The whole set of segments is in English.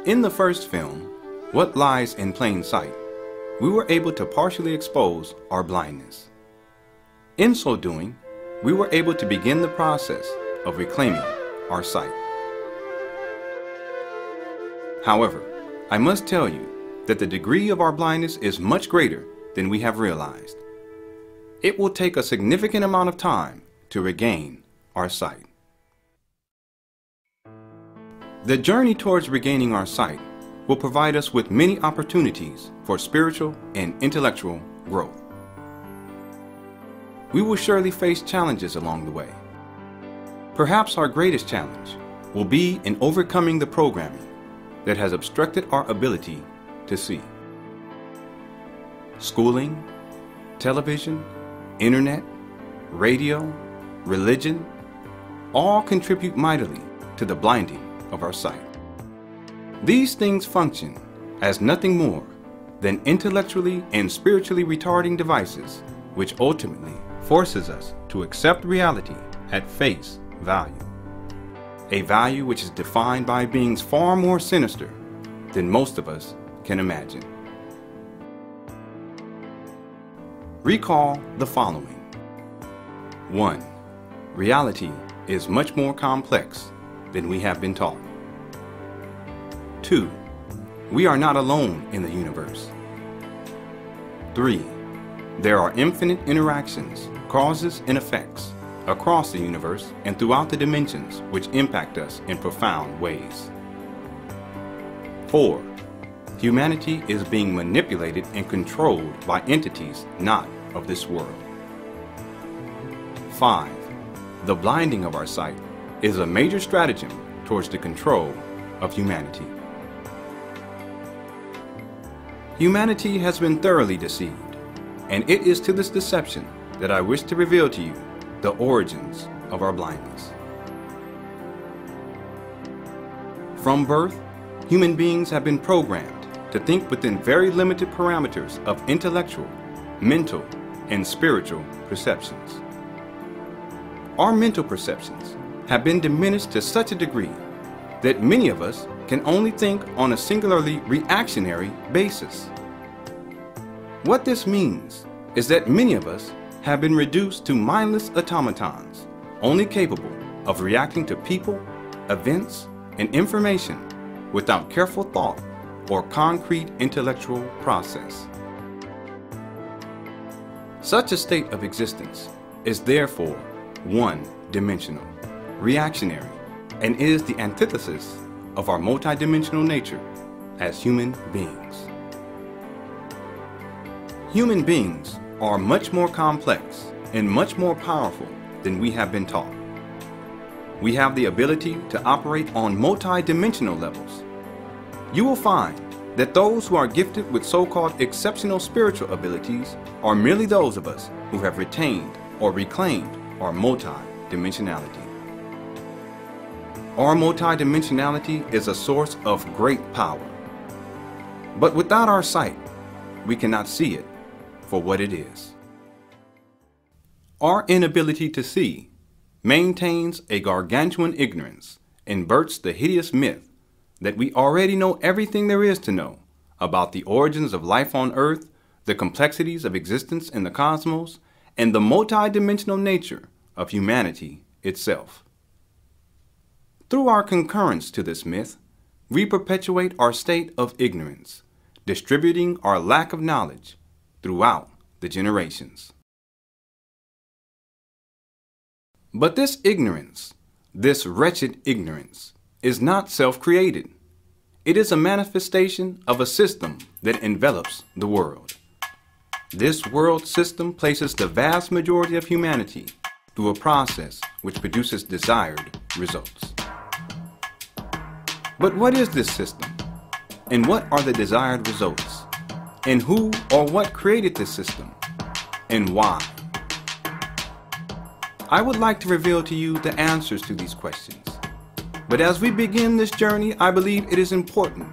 In the first film, What Lies in Plain Sight, we were able to partially expose our blindness. In so doing, we were able to begin the process of reclaiming our sight. However, I must tell you that the degree of our blindness is much greater than we have realized. It will take a significant amount of time to regain our sight. The journey towards regaining our sight will provide us with many opportunities for spiritual and intellectual growth. We will surely face challenges along the way. Perhaps our greatest challenge will be in overcoming the programming that has obstructed our ability to see. Schooling, television, internet, radio, religion, all contribute mightily to the blinding of our sight. These things function as nothing more than intellectually and spiritually retarding devices, which ultimately forces us to accept reality at face value. A value which is defined by beings far more sinister than most of us can imagine. Recall the following. 1. Reality is much more complex than we have been taught. 2. We are not alone in the universe. 3. There are infinite interactions, causes and effects across the universe and throughout the dimensions which impact us in profound ways. 4. Humanity is being manipulated and controlled by entities not of this world. 5. The blinding of our sight is a major stratagem towards the control of humanity. Humanity has been thoroughly deceived, and it is to this deception that I wish to reveal to you the origins of our blindness. From birth, human beings have been programmed to think within very limited parameters of intellectual, mental, and spiritual perceptions. Our mental perceptions have been diminished to such a degree that many of us can only think on a singularly reactionary basis. What this means is that many of us have been reduced to mindless automatons, only capable of reacting to people, events, and information without careful thought or concrete intellectual process. Such a state of existence is therefore one-dimensional, reactionary, and is the antithesis of our multidimensional nature as human beings. Human beings are much more complex and much more powerful than we have been taught. We have the ability to operate on multi-dimensional levels. You will find that those who are gifted with so-called exceptional spiritual abilities are merely those of us who have retained or reclaimed our multi-dimensionality. Our multi-dimensionality is a source of great power. But without our sight, we cannot see it for what it is. Our inability to see maintains a gargantuan ignorance, inverts the hideous myth that we already know everything there is to know about the origins of life on Earth, the complexities of existence in the cosmos, and the multidimensional nature of humanity itself. Through our concurrence to this myth, we perpetuate our state of ignorance, distributing our lack of knowledge throughout the generations. But this ignorance, this wretched ignorance, is not self-created. It is a manifestation of a system that envelops the world. This world system places the vast majority of humanity through a process which produces desired results. But what is this system? And what are the desired results? And who or what created this system? And why? I would like to reveal to you the answers to these questions. But as we begin this journey, I believe it is important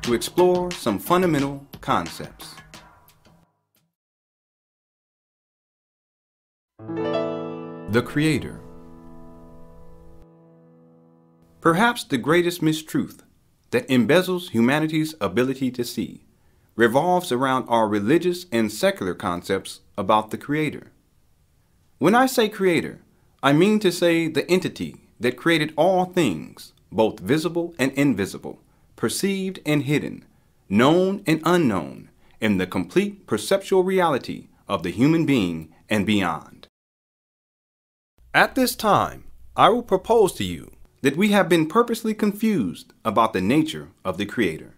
to explore some fundamental concepts. The Creator. Perhaps the greatest mistruth that embezzles humanity's ability to see revolves around our religious and secular concepts about the Creator. When I say Creator, I mean to say the entity that created all things, both visible and invisible, perceived and hidden, known and unknown, in the complete perceptual reality of the human being and beyond. At this time, I will propose to you that we have been purposely confused about the nature of the Creator.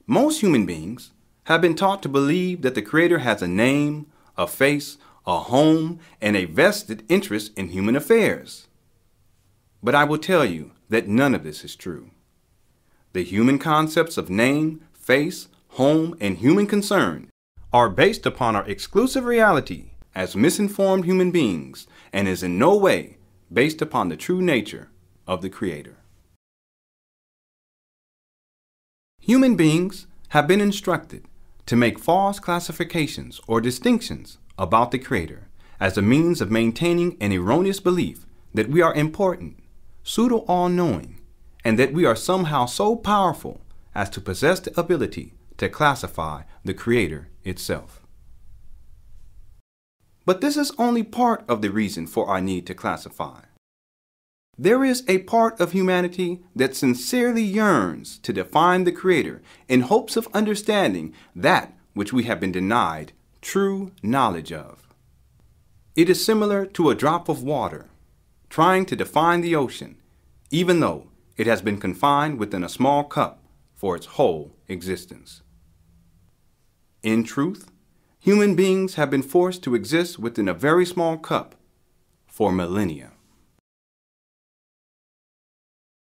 Most human beings have been taught to believe that the Creator has a name, a face, a home, and a vested interest in human affairs. But I will tell you that none of this is true. The human concepts of name, face, home, and human concern are based upon our exclusive reality as misinformed human beings and is in no way based upon the true nature of the Creator. Human beings have been instructed to make false classifications or distinctions about the Creator as a means of maintaining an erroneous belief that we are important, pseudo all-knowing, and that we are somehow so powerful as to possess the ability to classify the Creator itself. But this is only part of the reason for our need to classify. There is a part of humanity that sincerely yearns to define the Creator in hopes of understanding that which we have been denied true knowledge of. It is similar to a drop of water trying to define the ocean, even though it has been confined within a small cup for its whole existence. In truth, human beings have been forced to exist within a very small cup for millennia.